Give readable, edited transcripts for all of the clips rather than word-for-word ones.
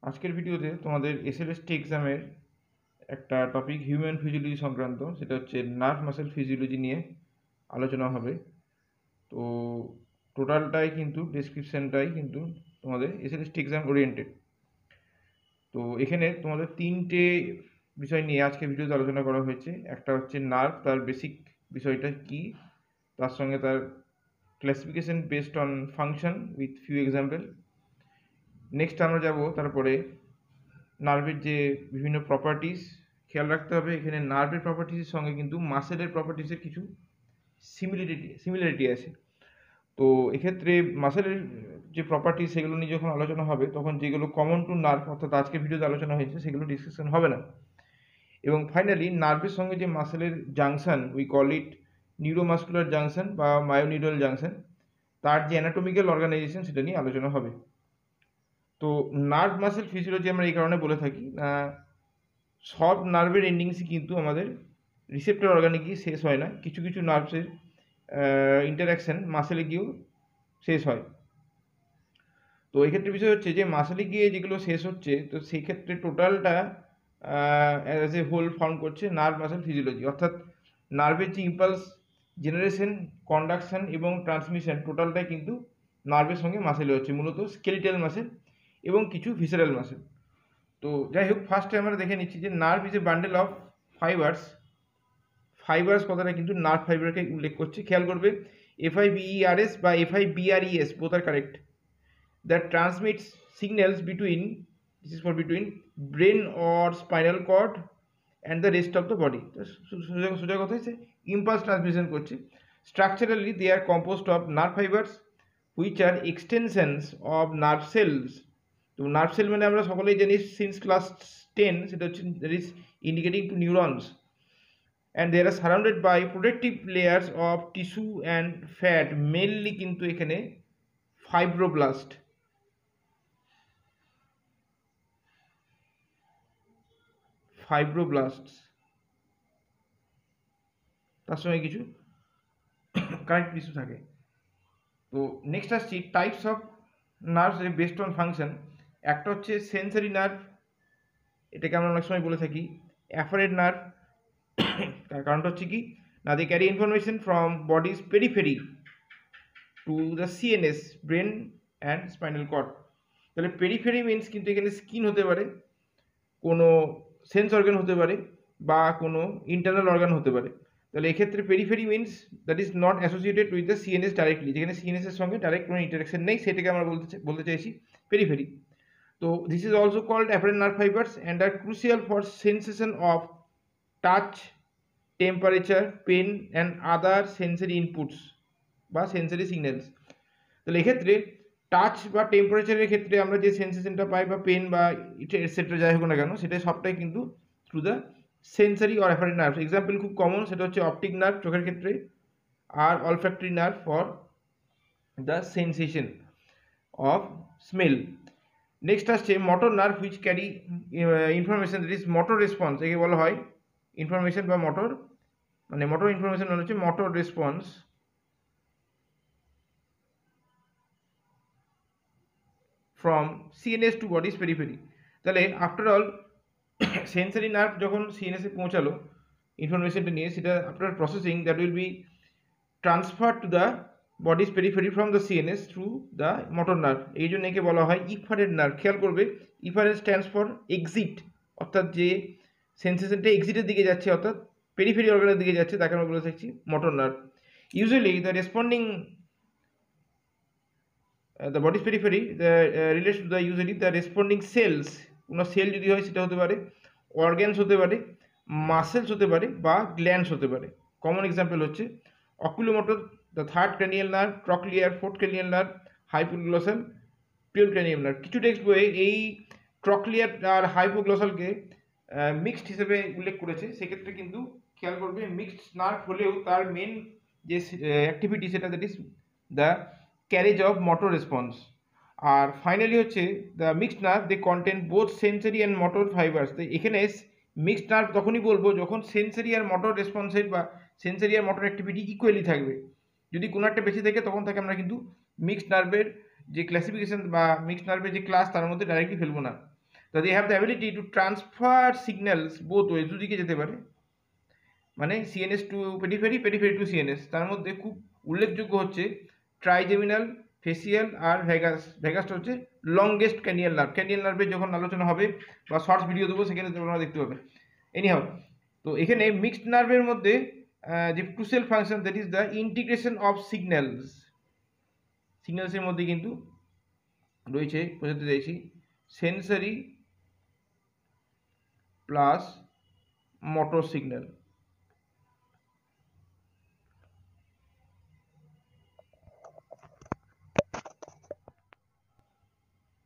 আজকের ভিডিওতে তোমাদের এসএলএসটি এক্সামের একটা টপিক হিউম্যান ফিজিওলজি সংক্রান্ত, সেটা হচ্ছে নার্ভ মাসেল ফিজিওলজি নিয়ে আলোচনা হবে। তো টোটালটাই কিন্তু ডেসক্রিপশানটাই কিন্তু তোমাদের এসএলএসটি এক্সাম ওরিয়েন্টেড। তো এখানে তোমাদের তিনটে বিষয় নিয়ে আজকে ভিডিওতে আলোচনা করা হয়েছে। একটা হচ্ছে নার্ভ, তার বেসিক বিষয়টা কি, তার সঙ্গে তার classification based on function with few example. Next আমরা যাব তারপরে নার্ভের যে বিভিন্ন প্রপার্টিস। খেয়াল রাখতে হবে এখানে নার্ভের প্রপার্টিসের সঙ্গে কিন্তু মাসেলের প্রপার্টিসের কিছু সিমিলারিটি আছে। তো এক্ষেত্রে মাসেলের যে প্রপার্টিস সেগুলো নিয়ে যখন আলোচনা হবে তখন যেগুলো কমন টু নার্ভ, অর্থাৎ আজকে ভিডিওতে আলোচনা হয়েছে, সেগুলো ডিসকাশন হবে না। এবং ফাইনালি নার্ভের সঙ্গে যে মাসেলের junction, we call it neuromuscular junction বা মায়োনিউরাল জাংশন, তার যে অ্যানাটমিক্যাল অর্গানাইজেশন সেটা নিয়ে আলোচনা হবে। তো নার্ভ মাসেল ফিজিওলজি আমরা এই কারণে বলে থাকি, সব নার্ভের এন্ডিংসই কিন্তু আমাদের রিসেপ্টর অর্গানে গিয়ে শেষ হয় না, কিছু কিছু নার্ভসের ইন্টারাকশান মাসেলে গিয়েও শেষ হয়। তো এক্ষেত্রে বিষয় হচ্ছে যে মাসেলে গিয়ে যেগুলো শেষ হচ্ছে, তো সেই ক্ষেত্রে টোটালটা অ্যাজ এ হোল ফর্ম করছে নার্ভ মাসেল ফিজিওলজি, অর্থাৎ নার্ভের যে ইম্পালস জেনারেশন, কন্ডাকশন এবং ট্রান্সমিশন টোটালটাই কিন্তু নার্ভের সঙ্গে মাসেলে হচ্ছে, মূলত স্কেলিটাল মাসেল এবং কিছু ভিসারাল মাসেল। তো যাই হোক, ফার্স্টে আমরা দেখে নিচ্ছি যে nerve is a bundle of fibres. Fibres কথাটা কিন্তু নার্ভ ফাইবারকে উল্লেখ করছে। খেয়াল করবে FIBERS বা FIBRES both are correct, that transmits signals between, this is for between brain or spinal cord and the rest of the body. সোজা কথা হচ্ছে ইম্পালস ট্রান্সমিশন করছে। Structurally they are composed of nerve fibres which are extensions of nerve cells. তো nerve cell মানে আমরা সকলেই জানি since class 10, সেটা হচ্ছে that is indicating to neurons, and they are surrounded by protective layers of tissue and fat, mainly কিন্তু এখানে fibroblast. তার সঙ্গে কিছু কানেক্ট টিস্যু থাকে। তো নেক্সট আসছি types of nerves based on function. একটা হচ্ছে সেন্সরি নার্ভ, এটাকে আমরা অনেক সময় বলে থাকি অ্যাফারেন্ট নার্ভ। তার কারণটা হচ্ছে কি না, they carry information from bodies periphery to the CNS, brain and spinal cord. তাহলে পেরিফেরি মিনস কিন্তু এখানে স্কিন হতে পারে, কোনো সেন্স অর্গান হতে পারে, বা কোনো ইন্টারনাল অর্গান হতে পারে। তাহলে এক্ষেত্রে periphery means that is not associated with the CNS directly, যেখানে CNS এর সঙ্গে ডাইরেক্ট কোনো ইন্টারাকশন নেই, সেটাকে আমরা বলতে চাইছি পেরিফেরি। তো this is also called afferent nerve fibres and are crucial for sensation of touch, temperature, pain and other sensory inputs বা সেন্সারি সিগন্যালস। তাহলে এক্ষেত্রে টাচ বা টেম্পারেচারের ক্ষেত্রে আমরা যে সেন্সেশনটা পাই, বা পেন বা এটসেট্রা যাই হোক না কেন, সেটা সবটাই কিন্তু through the sensory or afferent nerve. Example খুব কমন, সেটা হচ্ছে অপটিক নার্ভ চোখের ক্ষেত্রে, আর olfactory nerve for the sensation of smell. Next আসছে motor nerve which carry information, that is motor response. একে বলা হয় ইনফরমেশন বা মোটর, মানে মোটর ইনফরমেশন মানে হচ্ছে motor response from CNS to body's periphery. তাহলে আফটার অল সেন্সারি নার্ভ যখন CNS এ পৌঁছালো ইনফরমেশনটা নিয়ে, সেটা after processing that will be transfer to the body's periphery from the CNS through the motor nerve. এই জন্য একে বলা হয় ইফারেন্ট নার্ভ। খেয়াল করবে ইফারেন্ট স্ট্যান্ডস ফর এক্সিট, অর্থাৎ যে সেন্সেশনটা এক্সিটের দিকে যাচ্ছে, অর্থাৎ পেরিফেরি অর্গানের দিকে যাচ্ছে, তাকে আমরা বলে থাকছি motor nerve. Usually the responding the body's periphery relates to the usually the responding cells, কোনো সেল যদি হয় সেটা হতে পারে অর্গ্যানস, হতে পারে মাসেলস, হতে পারে বা গ্ল্যান্ডস হতে পারে। কমন এক্সাম্পল হচ্ছে oculomotor, the third cranial nerve, trochlear, fourth cranial nerve, hypoglossal, পিউরক্র্যানিয়াল নার্ভ। কিছু টেক্সট বইয়ে এই ট্রক্লিয়ার আর হাইপোগ্লসালকে মিক্সড হিসেবে উল্লেখ করেছে। সেক্ষেত্রে কিন্তু খেয়াল করবে মিক্সড নার্ভ হলেও তার মেন যে অ্যাক্টিভিটি সেটা that is the carriage of motor response. আর ফাইনালি হচ্ছে the mixed nerve, they contain both sensory and motor fibres. তো এখানে মিক্সড নার্ভ তখনই বলবো যখন সেন্সারি আর মোটর রেসপন্সের বা সেন্সারি আর মোটর অ্যাক্টিভিটি ইকুয়ালি থাকবে। যদি কোনো একটা বেশি থাকে তখন তাকে আমরা কিন্তু মিক্সড নার্ভের যে ক্লাসিফিকেশন বা মিক্সড নার্ভের যে ক্লাস তার মধ্যে ডাইরেক্টলি ফেলবো না। তা they have the ability to transfer signals both way, দুদিকে যেতে পারে, মানে CNS to periphery, periphery to CNS. তার মধ্যে খুব উল্লেখযোগ্য হচ্ছে ট্রাইজেমিনাল, ফেসিয়াল আর ভেগাস। ভেগাসটা হচ্ছে লংগেস্ট ক্যানিয়াল নার্ভ। ক্যানিয়াল নার্ভের যখন আলোচনা হবে বা শর্টস ভিডিও দেবো সেখানে তোমরা দেখতে পাবে। এনিহাও, তো এখানে মিক্সড নার্ভের মধ্যে যে crucial function, that is the integration of signals. সিগন্যালসের মধ্যে কিন্তু রয়েছে, বোঝাতে চাইছি, sensory plus motor signal.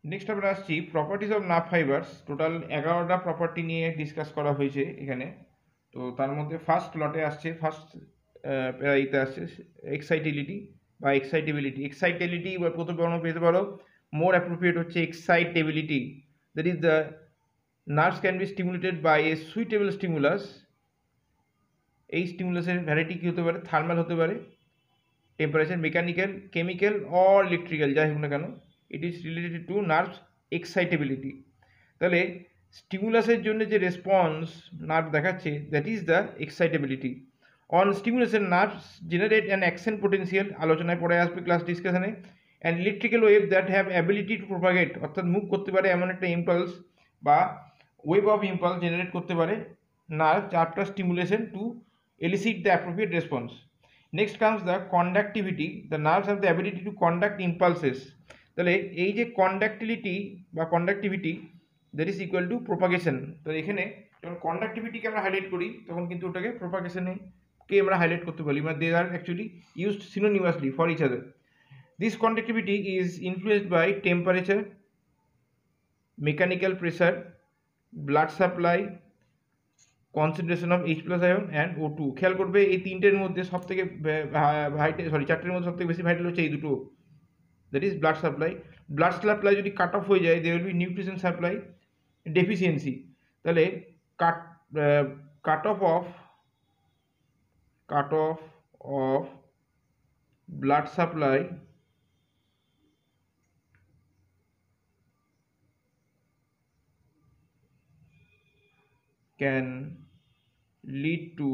Next আমরা আসছি properties of nerve fibres. Total 11টা প্রপার্টি নিয়ে ডিসকাস করা হয়েছে এখানে। তো তার মধ্যে ফার্স্ট লটে আসছে, ফার্স্ট প্যারাইতে আসছে এক্সাইটিলিটি বা এক্সাইটেবিলিটি। এক্সাইটেবিলিটি বা প্রথম বর্ণ পেতে পারো, মোর অ্যাপ্রোপ্রিয়েট হচ্ছে excitability. That is the nerves can be stimulated by a suitable stimulus. এই স্টিমুলাসের ভ্যারাইটি কী হতে পারে? থার্মাল হতে পারে, temperature, mechanical, chemical or electrical, যাই হোক না কেন, it is related to nerves excitability. তাহলে স্টিমুলাসের জন্য যে রেসপন্স নার্ভ দেখাচ্ছে, that is the excitability. On stimulation nerves generate an action potential, আলোচনায় পরে আসবে ক্লাস ডিসকাশনে, and electrical wave that have ability to propagate, অর্থাৎ মুভ করতে পারে এমন একটা ইম্পালস বা ওয়েভ অফ ইম্পালস জেনারেট করতে পারে nerve after stimulation to elicit the appropriate response. Next comes the conductivity. The nerves have the ability to conduct impulses. তাহলে এই যে কন্ডাক্টিভিটি বা conductivity, that is equal to propagation. তো এখানে যখন কন্ডাক্টিভিটিকে আমরা হাইলাইট করি তখন কিন্তু ওটাকে প্রোপাগেশনে কে আমরা হাইলাইট করতে পারি, মানে they are actually used synonymously for each other. This conductivity is influenced by temperature, mechanical pressure, blood supply, concentration of H+ ion and O2। খেয়াল করবে এই তিনটের মধ্যে সব থেকে চারটের মধ্যে সব থেকে বেশি ভাইটাল হচ্ছে এই দুটো, that is blood supply. Blood supply যদি কাট অফ হয়ে যায়, they will be nutrition supply deficiency. তাহলে cut off blood supply can lead to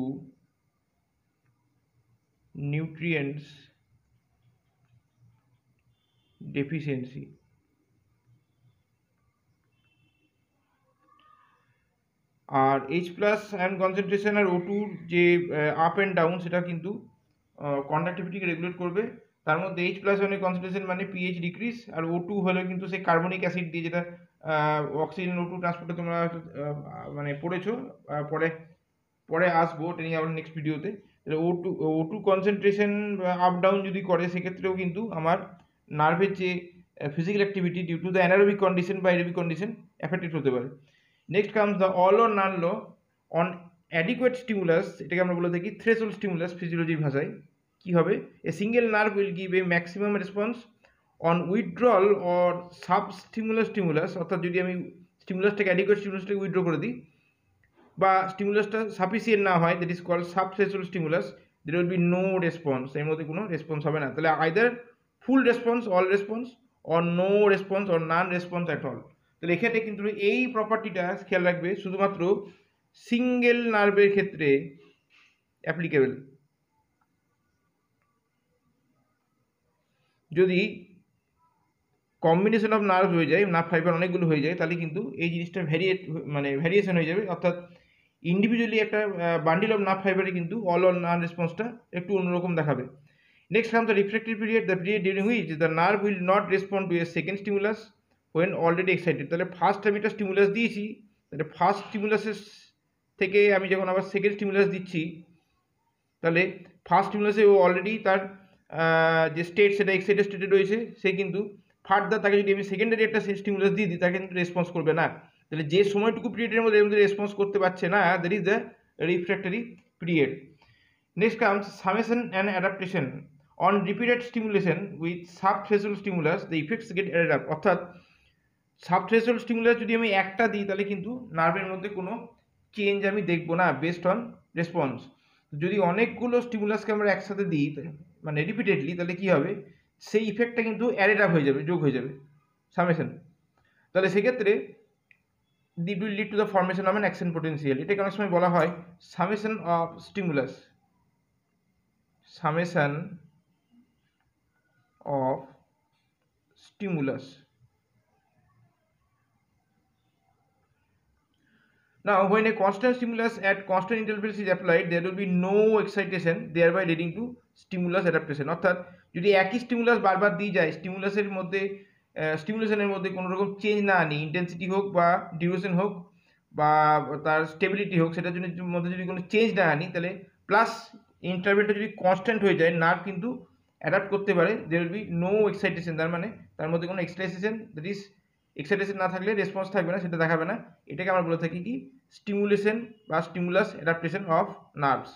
nutrients deficiency। আর H+ আয়ন কনসেন্ট্রেশন আর O2-র যে আপ অ্যান্ড ডাউন সেটা কিন্তু কন্ডাক্টিভিটিকে রেগুলেট করবে। তার মধ্যে H+ আয়নের কনসেন্ট্রেশন মানে পিএইচ ডিক্রিজ, আর O2 হলে কিন্তু সেই কার্বনিক অ্যাসিড দিয়ে, যেটা অক্সিজেন O2 ট্রান্সপোর্টে তোমরা মানে পড়েছো, পরে আসবো ওটা নিয়ে আবার নেক্সট ভিডিওতে। O2 কনসেন্ট্রেশন আপ ডাউন যদি করে সেক্ষেত্রেও কিন্তু আমার নার্ভের যে physical activity due to the anaerobic condition বা এরোবিক কন্ডিশন এফেক্টেড হতে পারে। Next comes the all or none law on adequate stimulus. এটাকে আমরা বলে থাকি থ্রেশহোল্ড স্টিমুলাস ফিজিওলজির ভাষায়। কি হবে? A single nerve will give a maximum response on withdrawal or sub stimulus. অর্থাৎ যদি আমি স্টিমুলাসটাকে অ্যাডিকুয়েট স্টিমুলাসটাকে উইথড্র করে দিই বা স্টিমুলাসটা সাফিসিয়েন্ট না হয়, that is called sub threshold stimulus, there will be no response, এর মধ্যে কোনো রেসপন্স হবে না। তাহলে either full response, all response, or no response, or none response at all. তাহলে এক্ষেত্রে কিন্তু এই প্রপার্টিটা খেয়াল রাখবে শুধুমাত্র সিঙ্গেল নার্ভের ক্ষেত্রে অ্যাপ্লিকেবল। যদি কম্বিনেশন অফ নার্ভ হয়ে যায়, নার্ভ ফাইবার অনেকগুলো হয়ে যায়, তাহলে কিন্তু এই জিনিসটা ভ্যারিয়েশন হয়ে যাবে। অর্থাৎ ইন্ডিভিজুয়ালি একটা বান্ডিল অফ নার্ভ ফাইবারে কিন্তু অল অর নান রেসপন্সটা একটু অন্যরকম দেখাবে। Next come the reflective period, the period during which the nerve will not respond to a second stimulus when already excited. তাহলে ফার্স্ট আমি একটা স্টিমুলাস দিয়েছি, তাহলে ফার্স্ট স্টিমুলাসের থেকে আমি যখন আবার সেকেন্ড স্টিমুলাস দিচ্ছি, তাহলে ফার্স্ট স্টিমুলাসে ও অলরেডি তার যে স্টেট সেটা এক্সাইটেড স্টেটে রয়েছে, সে কিন্তু ফার্দার তাকে যদি আমি সেকেন্ডারি একটা স্টিমুলাস দিয়ে দিই তাকে কিন্তু রেসপন্স করবে না। তাহলে যে সময়টুকু পিরিয়ডের মধ্যে এর মধ্যে রেসপন্স করতে পারছে না, that is the refractory period. Next comes summation and adaptation. On repeated stimulation with sub threshold stimulus the effects get added up. অর্থাৎ সাব থ্রেশহোল্ড স্টিমুলাস যদি আমি একটা দিই তাহলে কিন্তু নার্ভের মধ্যে কোনো চেঞ্জ আমি দেখবো না বেসড অন রেসপন্স। যদি অনেকগুলো স্টিমুলাসকে আমরা একসাথে দিই মানে রিপিটেডলি, তাহলে কী হবে? সেই ইফেক্টটা কিন্তু অ্যাডেড আপ হয়ে যাবে, যোগ হয়ে যাবে, সামেশন। তাহলে সেক্ষেত্রে it will lead to the formation of an action potential. এটাকে অনেক সময় বলা হয় summation of stimulus, summation of stimulus. Now, when a constant stimulus at constant intervals is applied, there will be no excitation, thereby leading to stimulus adaptation. অর্থাৎ যদি একই stimulus বারবার দিয়ে যায়, স্টিমুলেশনের মধ্যে কোনো রকম চেঞ্জ না আনি, ইন্টেন্সিটি হোক বা ডিউরেশন হোক বা তার স্টেবিলিটি হোক, সেটার জন্য মধ্যে যদি কোনো চেঞ্জ না আনি, তাহলে প্লাস ইন্টারভেলটা যদি কনস্ট্যান্ট হয়ে যায়, নার্ভ কিন্তু অ্যাডাপ্ট করতে পারে। There will be no excitation, তার মানে তার মধ্যে কোনো এক্সাইটেশন, দ্যাট ইজ এক্সাইটেশন না থাকলে রেসপন্স থাকবে না, সেটা দেখাবে না। এটাকে আমরা বলে থাকি কি স্টিমুলেশন বা stimulus adaptation of nerves.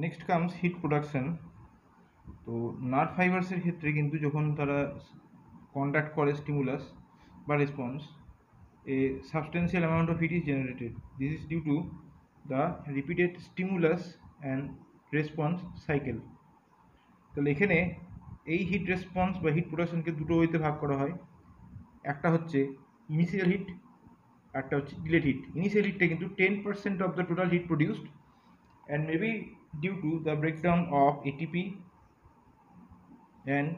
Next comes heat production. তো নার্ভ ফাইবার্সের ক্ষেত্রে কিন্তু যখন তারা কন্ট্যাক্ট করে স্টিমুলাস বা response, a substantial amount of heat is generated. This is due to the repeated stimulus and response cycle. তাহলে এখানে এই হিট রেসপন্স বা হিট প্রোডাকশনকে দুটো ওয়েতে ভাগ করা হয়। একটা হচ্ছে ইনিশিয়াল হিট, একটা হচ্ছে ডিলেড হিট। ইনিশিয়াল হিটটা কিন্তু 10% of the total heat produced and maybe due to the breakdown of ATP and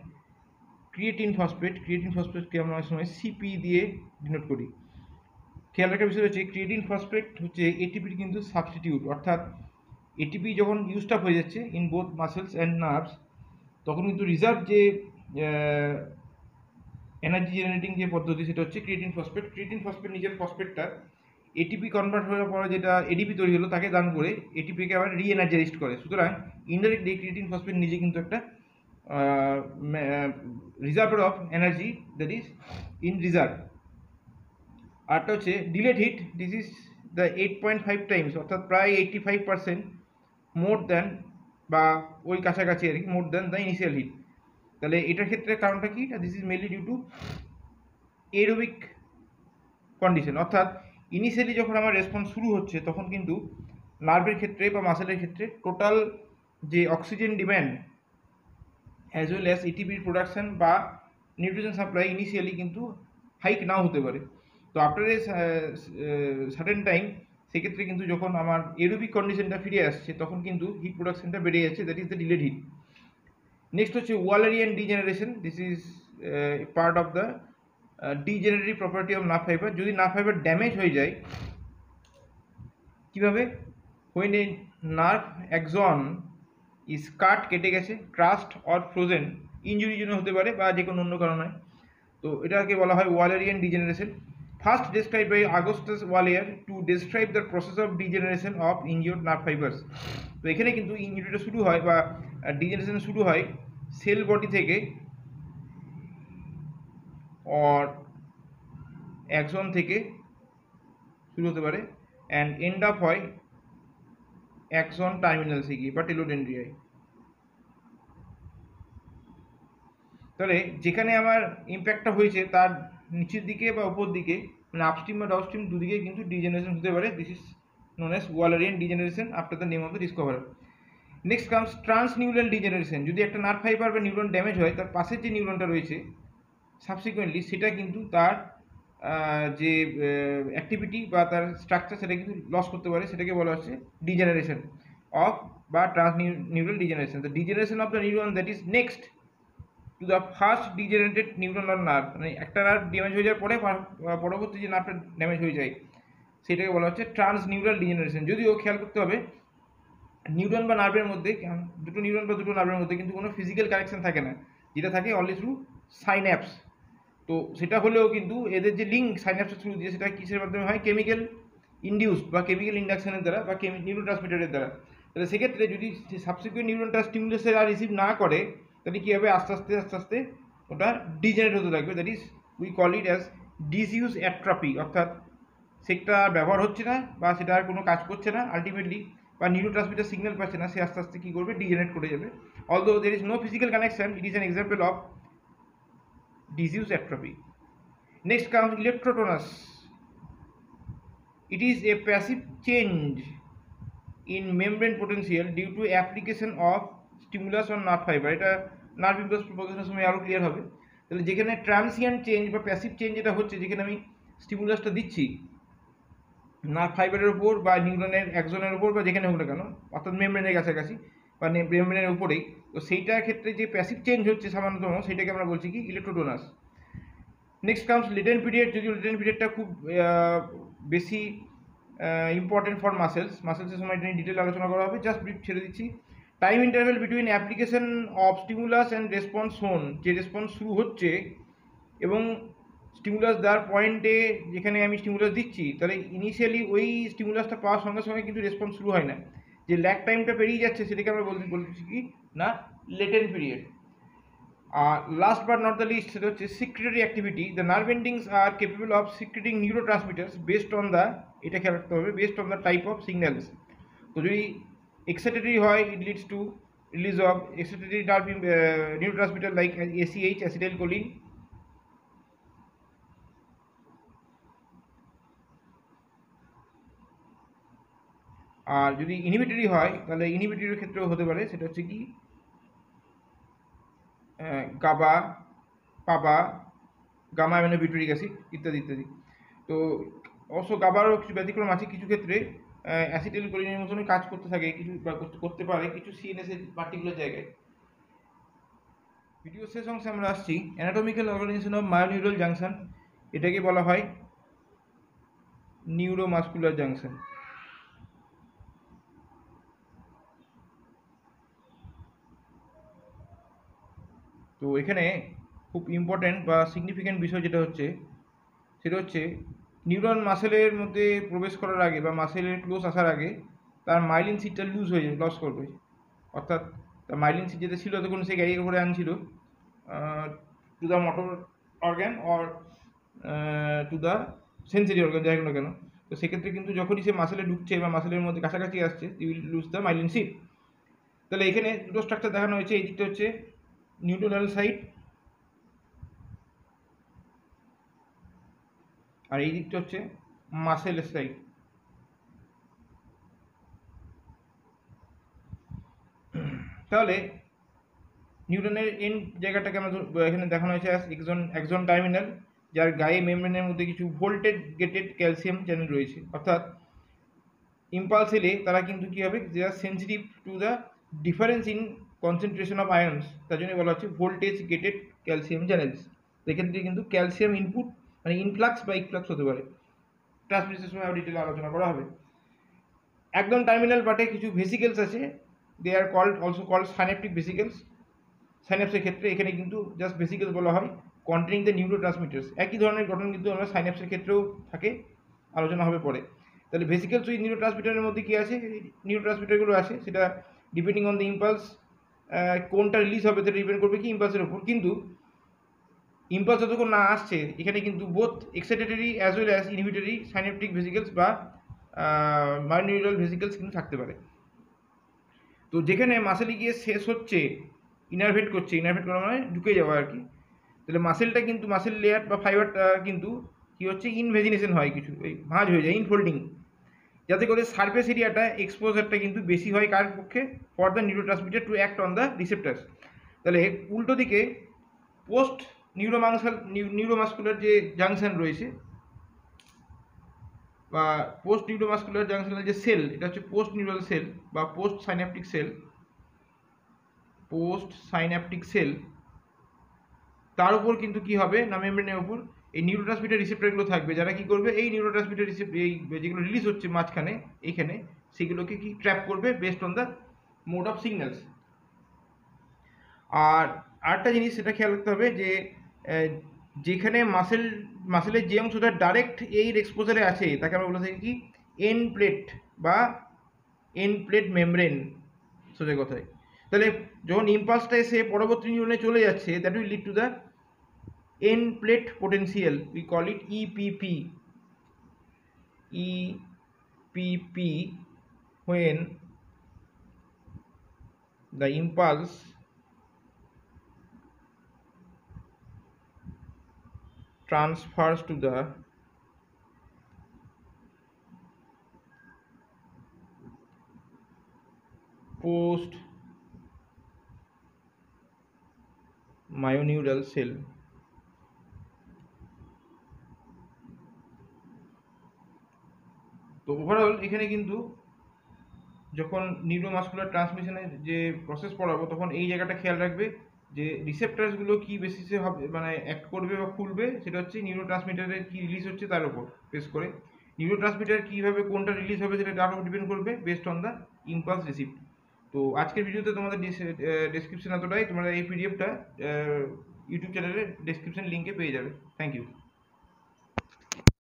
creatine ফসফেটকে আমরা অনেক সময় সিপি দিয়ে ডিনোট করি। খেয়াল রাখার বিষয় হচ্ছে ক্রিয়েটিন ফসফেট হচ্ছে এটিপির কিন্তু সাবস্টিটিউট, অর্থাৎ এটিপি যখন ইউজড আপ হয়ে যাচ্ছে in both muscles and nerves, তখন কিন্তু রিজার্ভ যে এনার্জি জেনারেটিং যে পদ্ধতি সেটা হচ্ছে ক্রিয়েটিন ফসফেট নিজের ফসফেটটা এটিপি কনভার্ট হওয়ার পরে যেটা এডিপি তৈরি হলো তাকে দান করে এটিপিকে আবার রি এনার্জাইজড করে। সুতরাং ইনডাইরেক্টলি ক্রিয়েটিন ফসফেট নিজে কিন্তু একটা reservoir of energy, that is in reserve. আরটা হচ্ছে delayed heat, this is the 8.5 times, অর্থাৎ প্রায় 85% মোর দ্যান বা ওই কাছাকাছি আর কি, more than the initial heat. তাহলে এটার ক্ষেত্রে কারণটা কি? This is mainly due to aerobic condition, অর্থাৎ ইনিশিয়ালি যখন আমার রেসপন্স শুরু হচ্ছে তখন কিন্তু নার্ভের ক্ষেত্রে বা মাসেলের ক্ষেত্রে টোটাল যে oxygen demand as well as এটিপির প্রোডাকশন বা নিউট্রিশন সাপ্লাই ইনিশিয়ালি কিন্তু হাইক নাও হতে পারে। তো আফটার এ সার্টেন টাইম সেক্ষেত্রে কিন্তু যখন আমার এরোবিক কন্ডিশনটা ফিরে আসছে তখন কিন্তু হিট প্রোডাকশনটা বেড়ে যাচ্ছে, that is the delayed heat. Next হচ্ছে Wallerian degeneration, this is part of the degenerative property of nerve fibre. যদি নার্ভ ফাইবার ড্যামেজ হয়ে যায়, কীভাবে? When a nerve axon is cut, কেটে গেছে, ক্রাস্ট অর ফ্রোজেন, ইঞ্জুরির জন্য হতে পারে বা যে কোনো অন্য কারণে, তো এটাকে বলা হয় Wallerian degeneration. First describe by Augustus Waller to describe the process of degeneration of injured nerve fibres. তো এখানে কিন্তু ইনজুরিটা শুরু হয় বা ডিজেনারেশন শুরু হয় সেল বডি থেকে অর অ্যাক্সন থেকে শুরু হতে পারে অ্যান্ড এন্ড আপ হয় অ্যাক্সন টার্মিনালসে গিয়ে বা টেলোডেন্ড্রিয়ায়। তাহলে যেখানে আমার ইম্প্যাক্টটা হয়েছে তার নিচের দিকে বা উপর দিকে, মানে আপস্ট্রিম বা ডাউনস্ট্রিম দুদিকে কিন্তু ডিজেনারেশন হতে পারে। This is known as Wallerian degeneration after the name of the discoverer. Next comes transneural degeneration. যদি একটা নার্ভ ফাইবার বা নিউরন ড্যামেজ হয়, তার পাশের যে নিউরনটা রয়েছে সাবসিকুয়েন্টলি সেটা কিন্তু তার যে অ্যাক্টিভিটি বা তার স্ট্রাকচার সেটা কিন্তু লস করতে পারে, সেটাকে বলা হচ্ছে ডিজেনারেশন অফ বা transneural degeneration. The degeneration of the neuron that is next to the first degenerated neuron or nerve, মানে একটা নার্ভ ড্যামেজ হয়ে যাওয়ার পরে পরবর্তী যে নার্ভটা ড্যামেজ হয়ে যায় সেটাকে বলা হচ্ছে ট্রান্সনিউরাল ডিজেনারেশন। যদিও খেয়াল করতে হবে নিউরন বা নার্ভের মধ্যে, দুটো নিউরন বা দুটো নার্ভের মধ্যে কিন্তু কোনো ফিজিক্যাল কানেকশন থাকে না, যেটা থাকে অনলি থ্রু সাইন্যাপস। তো সেটা হলেও কিন্তু এদের যে লিঙ্ক সাইন্যাপসের থ্রু দিয়ে সেটা কিসের মাধ্যমে হয়? কেমিক্যাল ইন্ডিউসড বা কেমিক্যাল ইন্ডাকশনের দ্বারা বা নিউরো ট্রান্সমিটারের দ্বারা। তাহলে সেক্ষেত্রে যদি সাবসিকুয়েন্ট নিউরনটা স্টিমুলাসের আর রিসিভ না করে তাহলে কী হবে? আস্তে আস্তে ওটা ডিজেনারেট হতে থাকবে। That is we call it as disuse atrophy, অর্থাৎ সেটা ব্যবহার হচ্ছে না বা সেটা আর কোনো কাজ করছে না আলটিমেটলি, বা নিউরো ট্রান্সমিটার সিগন্যাল পাচ্ছে না, সে আস্তে আস্তে কী করবে? ডিজেনারেট করে যাবে। Although there is no physical connection, it is an example of disuse atrophy. Next comes electrotonus. It is a passive change in membrane potential due to application of stimulus on nerve fibre, এটা nerve impulse প্রোপাগেশনের সময় আরও clear হবে। তাহলে যেখানে transient change বা passive change যেটা হচ্ছে, যেখানে আমি স্টিমুলাসটা দিচ্ছি নার্ভ ফাইবারের উপর বা নিউরনের অ্যাক্সনের উপর বা যেখানে হোক না কেন, অর্থাৎ মেমব্রেনের কাছাকাছি বা মেমব্রেনের উপরেই, তো সেইটার ক্ষেত্রে যে প্যাসিভ চেঞ্জ হচ্ছে সামান্যতম, সেটাকে আমরা বলছি কি electrotonus. Next comes latent period. যদি লেটেন্ট পিরিয়ডটা খুব বেশি ইম্পর্টেন্ট ফর মাসেলসের সময় এটা নিয়ে ডিটেল আলোচনা করা হবে, জাস্ট ব্রিফ ছেড়ে দিচ্ছি। Time interval between application of stimulus and response শোন, যে রেসপন্স শুরু হচ্ছে এবং স্টিমুলাস দেওয়ার পয়েন্টে যেখানে আমি স্টিমুলাস দিচ্ছি, তাহলে ইনিশিয়ালি ওই স্টিমুলাসটা পাওয়ার সঙ্গে সঙ্গে কিন্তু রেসপন্স শুরু হয় না, যে ল্যাগ টাইমটা পেরিয়ে যাচ্ছে, সেটাকে আমরা বলছি কি না লেটেন্ট পিরিয়ড। আর last but not the least, সেটা হচ্ছে secretory activity. The nerve endings are capable of secreting neuro transmitters based on the, এটা খেয়াল রাখতে হবে, based on the type of signals. তো যদি এক্সাইটেটরি হয়, it leads to release of excitatory neuro transmitter like ACH, acetylcholine. আর যদি inhibitory হয়, তাহলে ইনহিবিটরির ক্ষেত্রেও হতে পারে, সেটা হচ্ছে কি গাবা, পাবা, গামা অ্যামিনোবিউটারিক অ্যাসিড ইত্যাদি ইত্যাদি। তো অবশ্য গাবারও কিছু ব্যতিক্রম আছে, কিছু ক্ষেত্রে অ্যাসিটাইল কোলিনের মতনই কাজ করতে থাকে কিছু, বা করতে পারে কিছু CNS এর পার্টিকুলার জায়গায়। ভিডিও শেষ অংশে আমরা আসছি অ্যানাটমিক্যাল অর্গানাইজেশন অফ মায়োনিউরাল জাংশন, এটাকে বলা হয় নিউরোমাস্কুলার জাংশন। তো এখানে খুব ইম্পর্ট্যান্ট বা সিগনিফিক্যান্ট বিষয় যেটা হচ্ছে, সেটা হচ্ছে নিউরন মাসেলের মধ্যে প্রবেশ করার আগে বা মাসেলের ক্লোজ আসার আগে তার মাইলিন সিটটা লস করবে, অর্থাৎ তার মাইলিন সিট যেটা ছিল তখন সে গাড়ির উপরে আনছিল to the motor organ or to the sensory organ, যাই হোক না কেন। তো সেক্ষেত্রে কিন্তু যখনই সে মাসেলে ঢুকছে বা মাসেলের মধ্যে কাছাকাছি আসছে, you will lose the myelin sheath. তাহলে এখানে দুটো স্ট্রাকচার দেখানো হয়েছে, এই দিকটা হচ্ছে নিউরোনাল সাইট আর এই দিকটা হচ্ছে মাসেলের সাইট। তাহলে নিউরনের এন্ড জায়গাটাকে আমরা এখানে দেখানো হয়েছে এক্সন টার্মিনাল, যার গায়ে মেমব্রেনের মধ্যে কিছু ভোল্টেজ গেটেড ক্যালসিয়াম চ্যানেল রয়েছে, অর্থাৎ ইম্পালস এলে তারা কিন্তু কী হবে, they are sensitive to the difference in concentration of ions, তার জন্য বলা হচ্ছে ভোল্টেজ গেটেড ক্যালসিয়াম চ্যানেলস। এক্ষেত্রে কিন্তু ক্যালসিয়াম ইনপুট মানে ইনফ্লাক্স বা ইফ্লাক্স হতে পারে, ট্রান্সমিশনের সময় ডিটেলে আলোচনা করা হবে। একদম টার্মিনাল পার্টে কিছু ভেসিকেলস আছে, they are also called synaptic vesicles. সাইন্যাপসের ক্ষেত্রে এখানে কিন্তু জাস্ট ভেসিকেলস বলা হয়, কন্টেনিং দ্য নিউরো ট্রান্সমিটার্স। একই ধরনের গঠন কিন্তু আমরা সাইন্যাপসের ক্ষেত্রেও থাকে, আলোচনা হবে পরে। তাহলে ভেসিকেলস উইথ নিউরো ট্রান্সমিটারের মধ্যে কী আছে, নিউরো ট্রান্সমিটারগুলো আছে, সেটা ডিপেন্ডিং অন দ্য ইম্পালস, কোনটা রিলিজ হবে সেটা ডিপেন্ড করবে কি ইম্পালসের উপর। কিন্তু ইম্পালস যতক্ষণ না আসছে, এখানে কিন্তু both excitatory as well as inhibitory synaptic vesicles বা মায়োনিউরাল ভেসিকেলস কিন্তু থাকতে পারে। তো যেখানে মাসেলে গিয়ে শেষ হচ্ছে, ইনারভেট করা মানে ঢুকে যাওয়া আর কি। তাহলে মাসেলটা কিন্তু মাসেল লেয়ার বা ফাইবারটা কিন্তু কী হচ্ছে, ইনভেজিনেশন হয়, কিছু এই ভাঁজ হয়ে যায়, ইনফোল্ডিং, যাতে করে সারফেস এরিয়াটা এক্সপোজারটা কিন্তু বেশি হয় কার পক্ষে, for the neuro transmitter to act on the receptors. তাহলে উল্টো দিকে পোস্ট নিউরোমাস্কুলার যে জাংশন রয়েছে বা পোস্ট নিউরোমাস্কুলার জাংশনের যে সেল, এটা হচ্ছে পোস্ট নিউরাল সেল বা পোস্ট সাইন্যাপটিক সেল, তার উপর কিন্তু কি হবে না, মেমব্রেনের উপর এই নিউরোট্রান্সমিটার রিসেপ্টরগুলো থাকবে, যারা কি করবে এই নিউরোট্রান্সমিটার এই যেগুলো রিলিজ হচ্ছে মাঝখানে এইখানে, সেগুলোকে কি ট্র্যাপ করবে based on the mode of signals. আর আরেকটা জিনিস সেটা খেয়াল রাখতে হবে যে যেখানে মাসেলের যে অংশটা ডাইরেক্ট এই এক্সপোজারে আছে, তাকে আমরা বলে থাকি কি এন্ড প্লেট বা এন্ড প্লেট মেমব্রেন, সোজা কথায়। তাহলে যখন ইম্পালসটা এসে পরবর্তী নিউরনে চলে যাচ্ছে, that will lead to the end plate potential, we call it EPP, when the impulse transfers to the post myoneural cell. তো ওভারঅল এখানে কিন্তু যখন নিউরোমাসকুলার ট্রান্সমিশনের যে প্রসেস পড়াবো তখন এই জায়গাটা খেয়াল রাখবে যে রিসেপ্টার্সগুলো কী বেসিসে হবে, মানে অ্যাক্ট করবে বা খুলবে, সেটা হচ্ছে নিউরো ট্রান্সমিটারের কী রিলিজ হচ্ছে তার উপর বেস করে। নিউরো ট্রান্সমিটার কীভাবে কোনটা রিলিজ হবে সেটা তার উপর ডিপেন্ড করবে based on the impulse receipt. তো আজকের ভিডিওতে তোমাদের ডেসক্রিপশন এতটাই, তোমরা এই পিডিএফটা ইউটিউব চ্যানেলের ডেসক্রিপশন লিঙ্কে পেয়ে যাবে। Thank you.